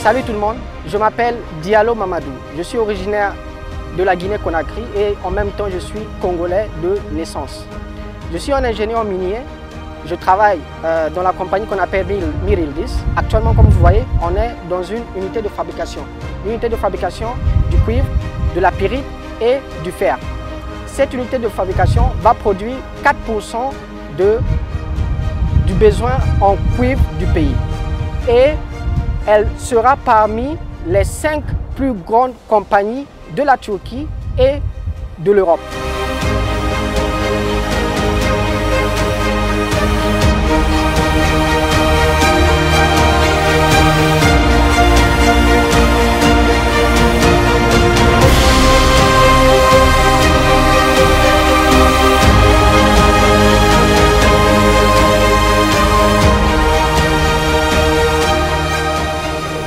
Salut tout le monde, je m'appelle Diallo Mamadou. Je suis originaire de la Guinée-Conakry et en même temps je suis congolais de naissance. Je suis un ingénieur minier. Je travaille dans la compagnie qu'on appelle Mir Yıldız. Actuellement, comme vous voyez, on est dans une unité de fabrication. Une unité de fabrication du cuivre, de la pyrite et du fer. Cette unité de fabrication va produire 4% du besoin en cuivre du pays. Et elle sera parmi les 5 plus grandes compagnies de la Turquie et de l'Europe.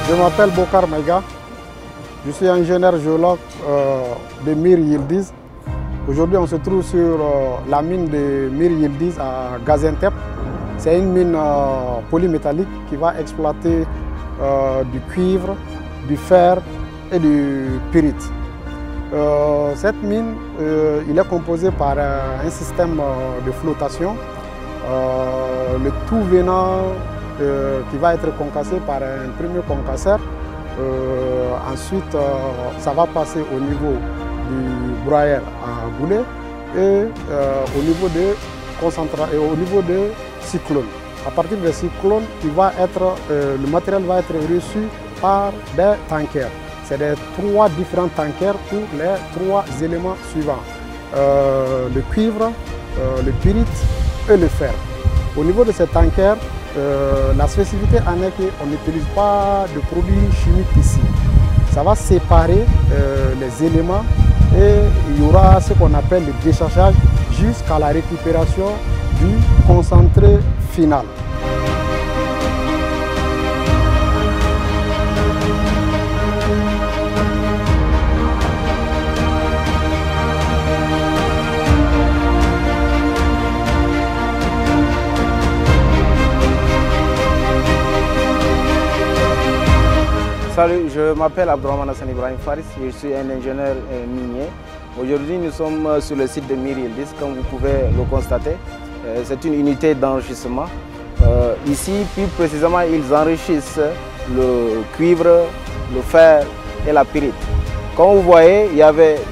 Je m'appelle Bokar Maïga, je suis ingénieur géologue de Mir Yıldız. Aujourd'hui, on se trouve sur la mine de Mir Yıldız à Gaziantep. C'est une mine polymétallique qui va exploiter du cuivre, du fer et du pyrite. Cette mine, il est composé par un système de flottation, le tout venant qui va être concassé par un premier concasseur. Ensuite, ça va passer au niveau du broyeur à boulet et au niveau de cyclone. À partir des cyclones, le matériel va être reçu par des tankers. C'est des 3 différents tankers pour les 3 éléments suivants. Le cuivre, le pyrite et le fer. Au niveau de ces tankers, la spécificité en est qu'on n'utilise pas de produits chimiques ici. Ça va séparer les éléments et il y aura ce qu'on appelle le déchargeage jusqu'à la récupération du concentré final. Salut, je m'appelle Abdourahmane Hassan Ibrahim Faris, je suis un ingénieur minier. Aujourd'hui, nous sommes sur le site de Mir Yıldız, comme vous pouvez le constater. C'est une unité d'enrichissement. Ici, plus précisément, ils enrichissent le cuivre, le fer et la pyrite. Comme vous voyez, il y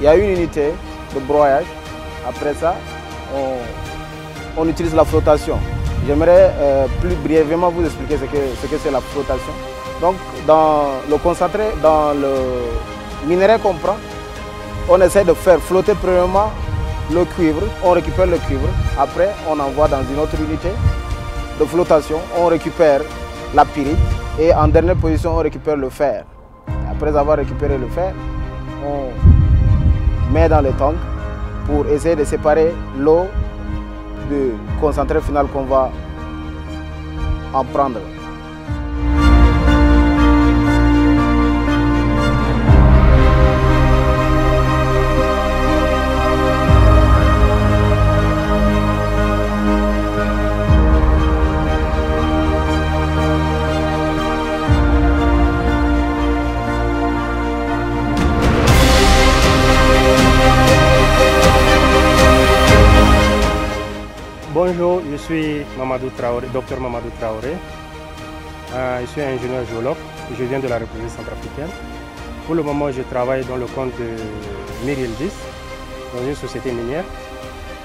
a une unité de broyage. Après ça, on utilise la flottation. J'aimerais plus brièvement vous expliquer ce que c'est la flottation. Donc, dans le concentré, dans le minerai qu'on prend, on essaie de faire flotter premièrement le cuivre, on récupère le cuivre, après on envoie dans une autre unité de flottation, on récupère la pyrite et en dernière position on récupère le fer. Après avoir récupéré le fer, on met dans les tanks pour essayer de séparer l'eau du concentré final qu'on va en prendre. Bonjour, je suis Dr Mamadou Traoré. Je suis ingénieur géologue. Je viens de la République centrafricaine. Pour le moment, je travaille dans le compte de Mir Yıldız, dans une société minière,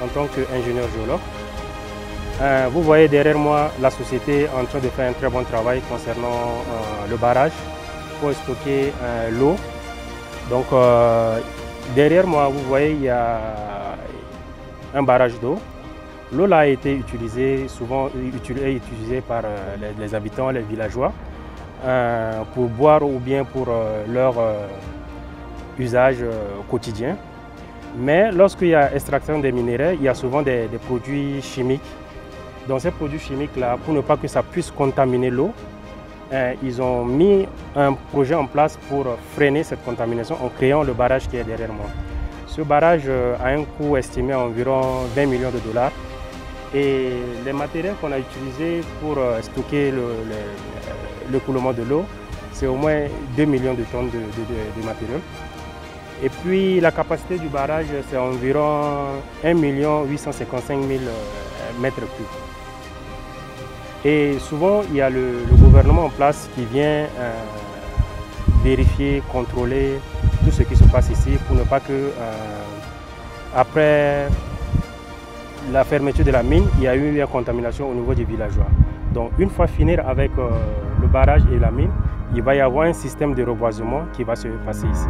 en tant qu'ingénieur géologue. Vous voyez derrière moi la société en train de faire un très bon travail concernant le barrage pour stocker l'eau. Donc, derrière moi, vous voyez, il y a un barrage d'eau. L'eau a été utilisée, souvent utilisée par les habitants, les villageois, pour boire ou bien pour leur usage quotidien. Mais lorsqu'il y a extraction des minéraux, il y a souvent des produits chimiques. Dans ces produits chimiques-là, pour ne pas que ça puisse contaminer l'eau, ils ont mis un projet en place pour freiner cette contamination en créant le barrage qui est derrière moi. Ce barrage a un coût estimé à environ 20 millions de dollars. Et les matériels qu'on a utilisés pour stocker le coulement de l'eau, c'est au moins 2 millions de tonnes de matériel. Et puis la capacité du barrage, c'est environ 1 855 000 mètres cubes. Et souvent, il y a le gouvernement en place qui vient vérifier, contrôler tout ce qui se passe ici pour ne pas que, après la fermeture de la mine, il y a eu une contamination au niveau des villageois. Donc une fois finir avec le barrage et la mine, il va y avoir un système de reboisement qui va se passer ici.